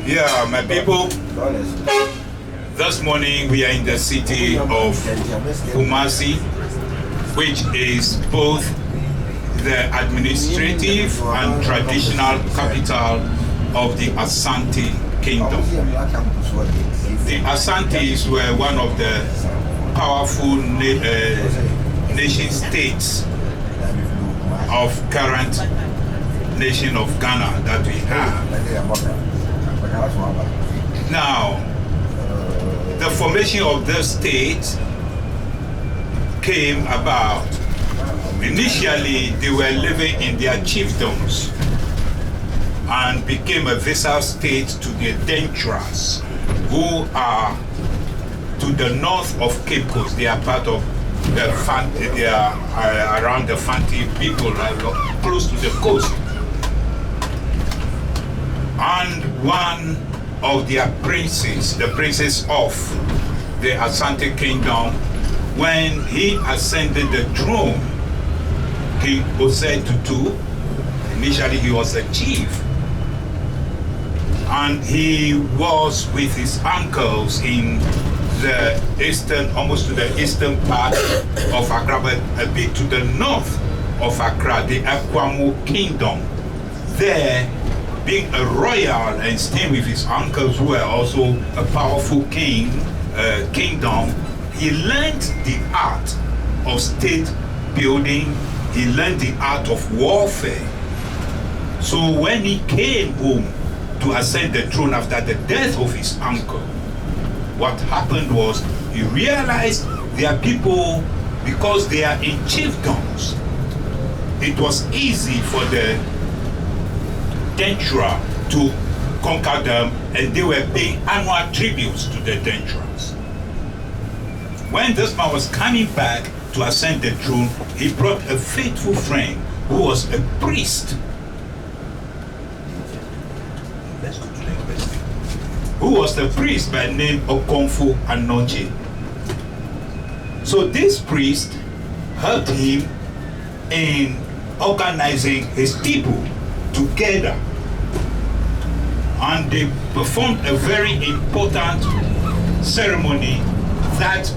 Yeah, my people, this morning we are in the city of Kumasi, which is both the administrative and traditional capital of the Ashanti Kingdom. The Ashantis were one of the powerful nation states of current nation of Ghana that we have. Now, the formation of the state came about. Initially, they were living in their chiefdoms and became a vassal state to the Dentras, who are to the north of Cape Coast. They are part of the Fanti, they are around the Fanti people, close to the coast. And one of their princes, the princes of the Ashanti Kingdom, when he ascended the throne, King Osei Tutu, initially he was a chief, and he was with his uncles in the eastern, almost to the eastern part of Accra, but a bit to the north of Accra, the Akwamu Kingdom. There, being a royal and staying with his uncles who were also a powerful kingdom, he learned the art of state building, he learned the art of warfare. So when he came home to ascend the throne after the death of his uncle, what happened was he realized there are people, because they are in chiefdoms, it was easy for the Dentra to conquer them, and they were paying annual tributes to the Dentras. When this man was coming back to ascend the throne, he brought a faithful friend who was a priest. Let's go to the university. Who was the priest by name Okonfo Anoche. So this priest helped him in organizing his people together, and they performed a very important ceremony that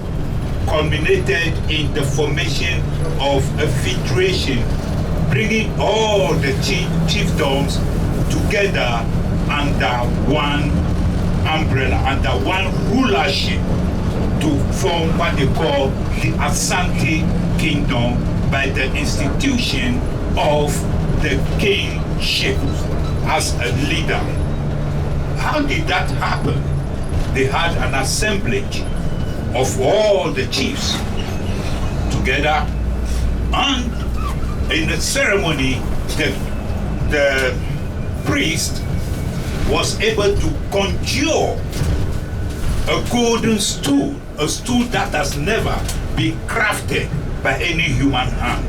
culminated in the formation of a federation, bringing all the chiefdoms together under one umbrella, under one rulership, to form what they call the Ashanti Kingdom by the institution of the kingship as a leader. How did that happen? They had an assemblage of all the chiefs together, and in the ceremony, the priest was able to conjure a golden stool, a stool that has never been crafted by any human hand.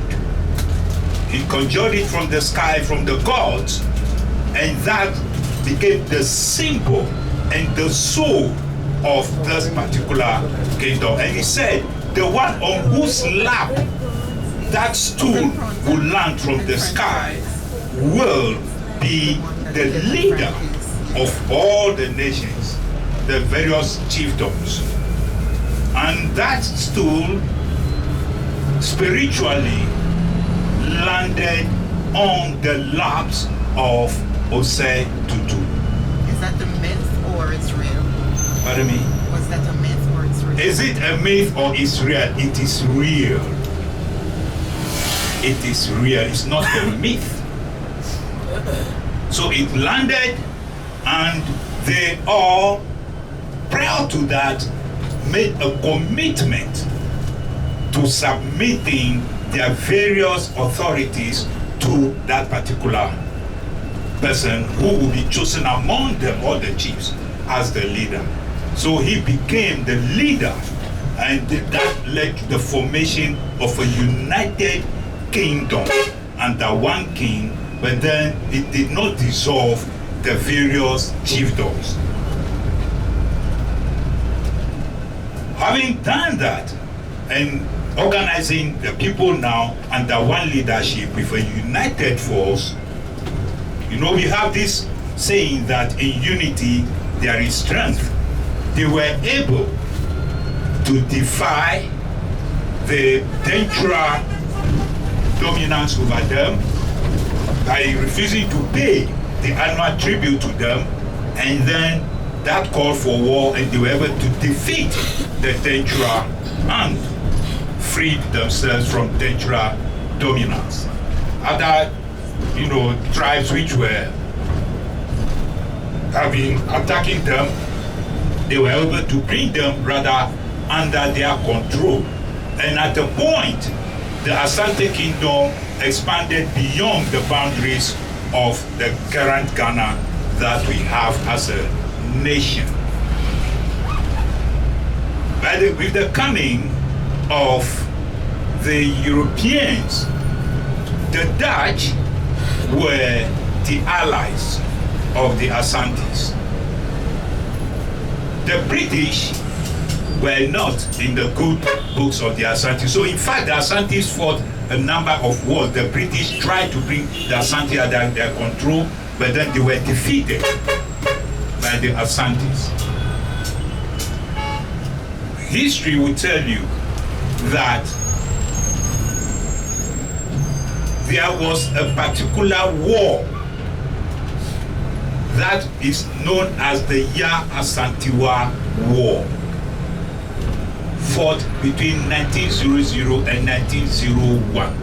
He conjured it from the sky, from the gods, and that became the symbol and the soul of this particular kingdom. And he said, the one on whose lap that stool will land from the sky will be the leader of all the nations, the various chiefdoms. And that stool spiritually landed on the laps of Osei Tutu. Is that the myth or it's real? Pardon me? Was that a myth or it's real? Is it a myth or it's real? It is real. It is real. It's not a myth. So it landed, and they all, prior to that, made a commitment to submitting their various authorities to that particular person who will be chosen among them, all the chiefs, as the leader. So he became the leader, and that led to the formation of a united kingdom under one king, but then it did not dissolve the various chiefdoms. Having done that and organizing the people now under one leadership with a united force, you know, we have this saying that in unity there is strength. They were able to defy the Dentura dominance over them by refusing to pay the annual tribute to them, and then that called for war, and they were able to defeat the Dentura and freed themselves from Dentura dominance. Other, tribes which were attacking them, they were able to bring them rather under their control. And at a point, the Asante kingdom expanded beyond the boundaries of the current Ghana that we have as a nation. With the coming of the Europeans, the Dutch were the allies of the Asantes. The British were not in the good books of the Asante. So in fact, the Asantes fought a number of wars. The British tried to bring the Asante under their control, but then they were defeated by the Asantes. History will tell you that there was a particular war that is known as the Gyaahadze War, fought between 1900 and 1901.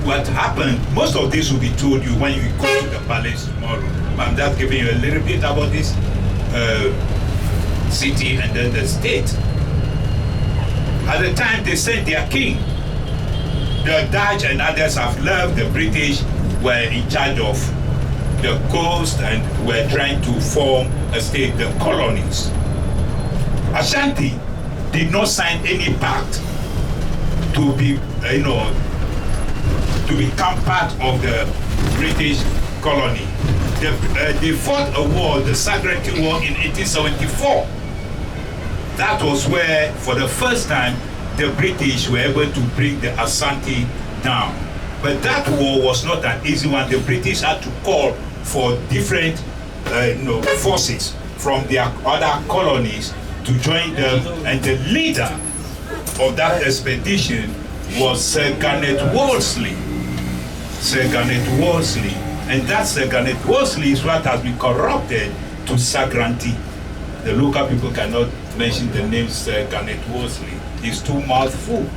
What happened, most of this will be told you when you go to the palace tomorrow. I'm just giving you a little bit about this city and then the state. At the time they sent their king. The Dutch and others have left. The British were in charge of the coast and were trying to form a state, the colonies. Ashanti did not sign any pact to become part of the British colony. They fought a war, the Sovereignty War, in 1874. That was where, for the first time, the British were able to bring the Asante down. But that war was not an easy one. The British had to call for different forces from their other colonies to join them, and the leader of that expedition was Sir Garnet Wolseley. Sir Garnet Wolseley. And that Sir Garnet Wolseley is what has been corrupted to Sagranti. The local people cannot mention the name Sir Garnet Wolseley. It's too mouthful.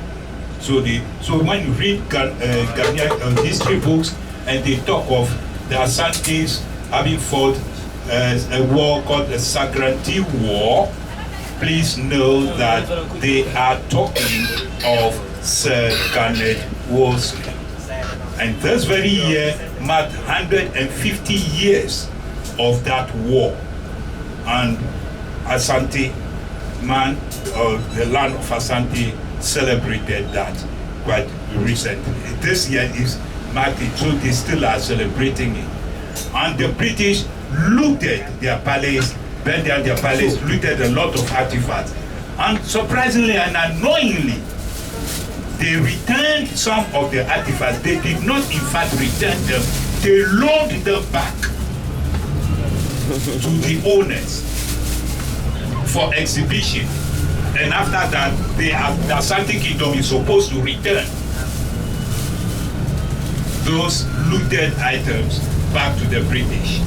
So when you read Ghanaian history books and they talk of the Asantes having fought a war called the Sagranti War, please know that they are talking of Sir Garnet Wolseley. And this very year marked 150 years of that war. And Asante man, or the land of Asante, celebrated that quite recently. This year is marked, so they still are celebrating it. And the British looted their palace, burned down their palace, looted a lot of artifacts. And surprisingly and annoyingly, they returned some of the artifacts. They did not in fact return them, they loaned them back to the owners for exhibition. And after that, the Asante Kingdom is supposed to return those looted items back to the British.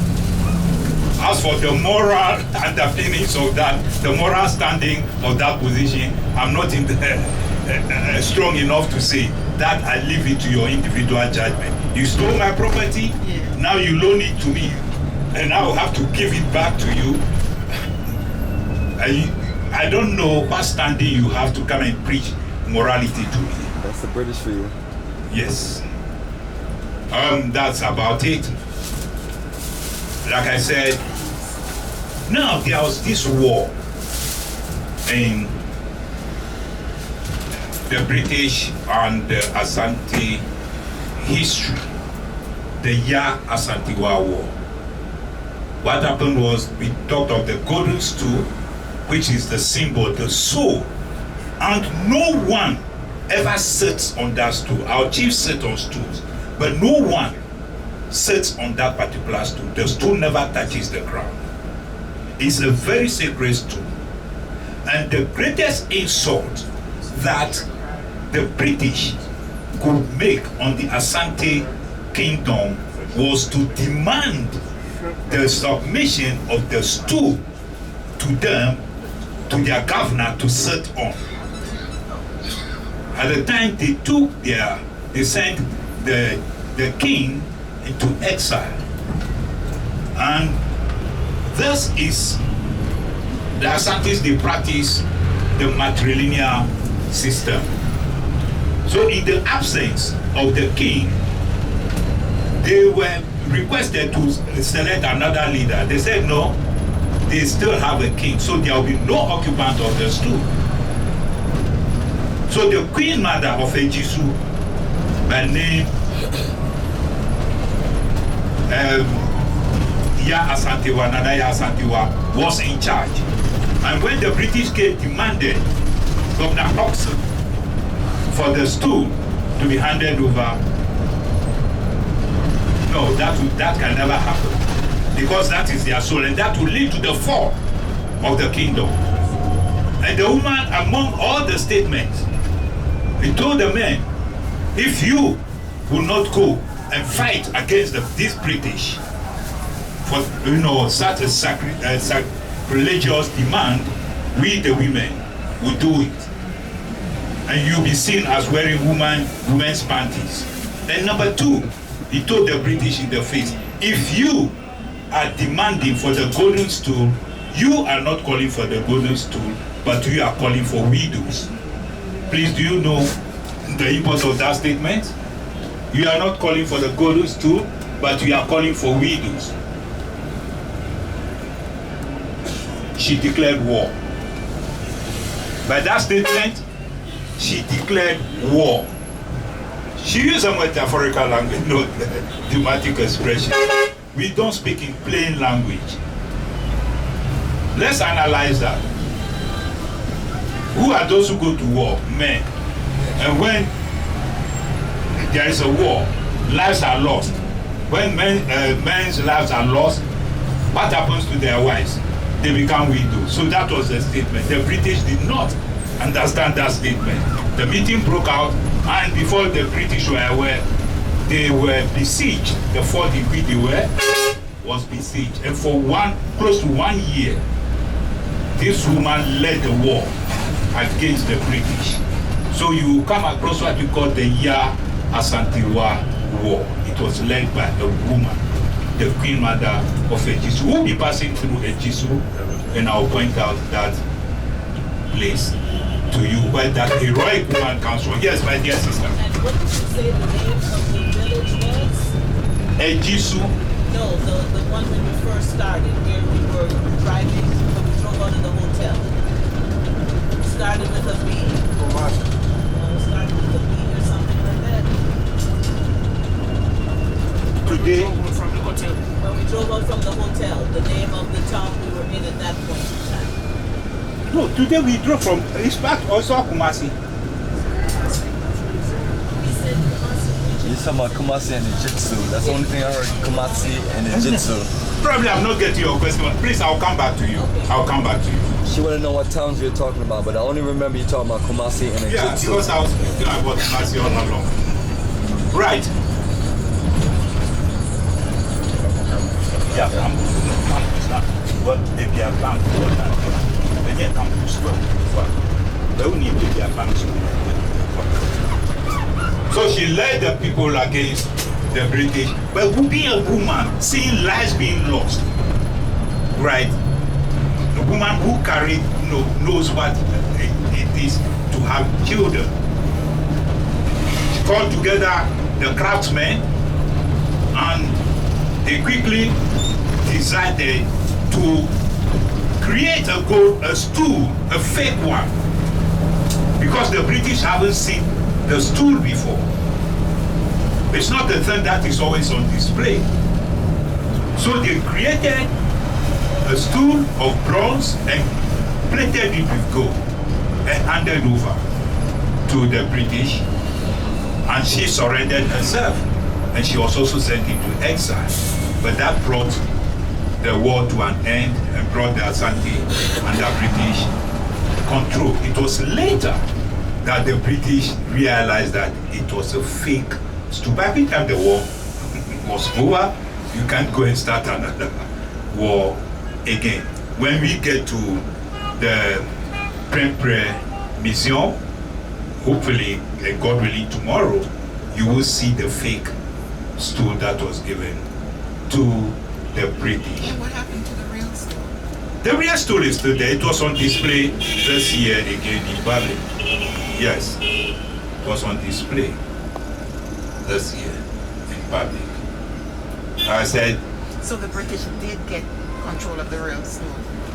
As for the moral underpinnings of that, the moral standing of that position, I'm not strong enough to say that. I leave it to your individual judgment. You stole my property, now you loan it to me, and I will have to give it back to you. I don't know what standing you have to come and preach morality to me. That's the British for you. Yes. That's about it. Like I said, now there was this war in the British and the Asante history, the Gyaahadze War. What happened was, we talked of the golden stool, which is the symbol, the soul, and no one ever sits on that stool. Our chiefs sit on stools, but no one sits on that particular stool. The stool never touches the ground. It's a very sacred stool. And the greatest insult that the British could make on the Ashanti kingdom was to demand the submission of the stool to them, to their governor to sit on. At the time they sent the king into exile. And this is the Ashantis, they practice the matrilineal system. So in the absence of the king, they were requested to select another leader. They said no, they still have a king, so there will be no occupant of the stool. So the queen mother of Ejisu, by name Asantewa, Nana Asantewa, was in charge. And when the British came, demanded Governor Oxon for the stool to be handed over, no, that can never happen, because that is their soul, and that will lead to the fall of the kingdom. And the woman, among all the statements, he told the men, if you will not go and fight against these British for such a sacrilegious demand, we the women will do it, and you'll be seen as wearing women's panties. And number two, he told the British in the face, if you are demanding for the golden stool, you are not calling for the golden stool, but you are calling for widows. Please, do you know the import of that statement? You are not calling for the golden stool, but you are calling for widows. She declared war. By that statement, she declared war. She used a metaphorical language, not dramatic expression. We don't speak in plain language. Let's analyze that. Who are those who go to war? Men. And when there is a war, lives are lost. When men's lives are lost, what happens to their wives? They become widows. So that was the statement. The British did not understand that statement. The meeting broke out, and before the British were aware, they were besieged. The fort in which they were was besieged. And for close to 1 year, this woman led the war against the British. So you come across what we call the Asantewa War. It was led by a woman, the Queen Mother of Ejisu. We'll be passing through Ejisu, and I'll point out that place to you where that heroic woman comes from. Yes, my dear sister. And what did you say the name of the village was? Ejisu. No, the one when we first started, where we were driving, when we drove out of the hotel. We started with a B. Kumasi. We started with a B or something like that. Today, From the hotel. When we drove out from the hotel, the name of the town we were in at that point in time. no, today we drove from, it's back also Kumasi. We said Kumasi. You talking about Kumasi and Ijitsu. That's the only thing I heard, Kumasi and Ijitsu. Probably I'm not getting your question, but please, I'll come back to you. I'll come back to you. She wanna know what towns you're talking about, but I only remember you talking about Kumasi and Yeah, Ijitsu. because I was thinking about Kumasi all along. Right. Yeah, what if they are bank or not? They get campus for. They will need to be a bank. So she led the people against the British, but being a woman, seeing lives being lost, right? A woman who carried, knows what it is to have children. She called together the craftsmen, and they quickly decided to create a stool, a fake one, because the British haven't seen the stool before. It's not the thing that is always on display. So they created a stool of bronze and plated it with gold and handed over to the British, and she surrendered herself and she was also sent into exile. But that brought the war to an end and brought the Ashanti under British control. It was later that the British realized that it was a fake stool. By the time the war was over, you can't go and start another war again. When we get to the Prempre Museum, hopefully, and God willing, tomorrow, you will see the fake stool that was given to the British. And what happened to the real stool? The real stool is still there. It was on display this year again in Bali. Yes, it was on display this year in Bali. I said, So the British did get control of the real stool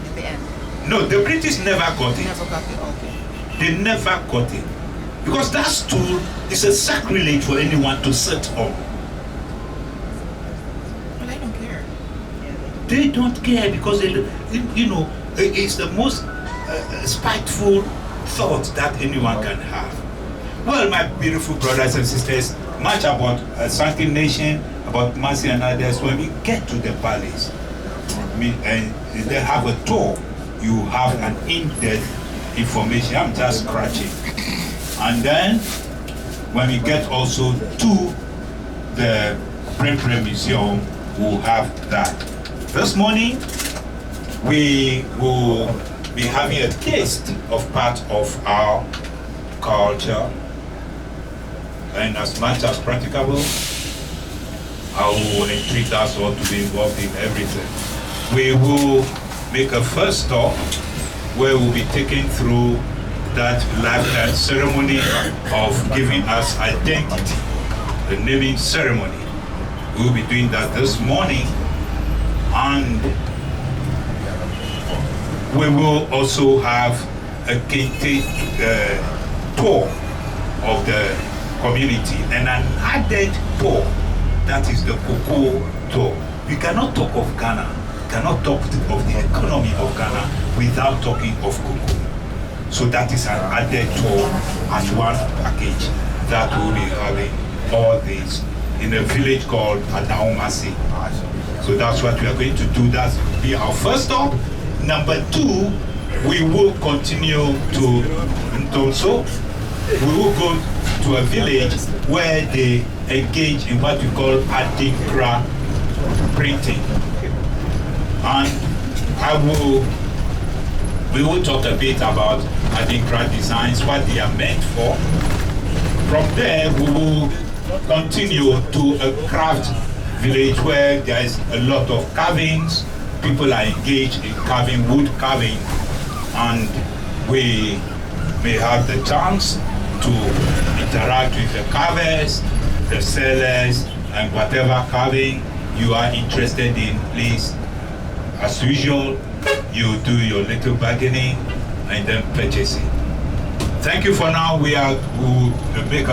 in the end? no, the British never got it. Never got it, okay. They never got it. Because that stool is a sacrilege for anyone to sit on. Well, I don't care. They don't care because, it's the most spiteful thought that anyone can have. Well, my beautiful brothers and sisters, much about Ashanti Nation, about Kumasi and others, when we get to the palace, and they have a tour, you have an in-depth information. I'm just scratching. And then, when we get also to the Prempre Museum, we'll have that. This morning, we will be having a taste of part of our culture, and as much as practicable, I will entreat us all to be involved in everything. We will make a first stop where we'll be taken through that lifetime ceremony of giving us identity, the naming ceremony. We'll be doing that this morning, and we will also have a kente tour of the community and an added tour, that is the cocoa tour. We cannot talk of Ghana, cannot talk of the economy of Ghana without talking of cocoa. So that is an added tour as one package that will be having all these in a village called Kumasi. So that's what we are going to do. That will be our first stop. Number 2, we will continue to Ntonso. We will go to a village where they engage in what we call Adinkra printing. And we will talk a bit about Adinkra designs, what they are meant for. From there, we will continue to a craft village where there is a lot of carvings. People are engaged in carving, wood carving, and we may have the chance to interact with the carvers, the sellers, and whatever carving you are interested in. Please, as usual, you do your little bargaining and then purchasing. Thank you for now. We will make a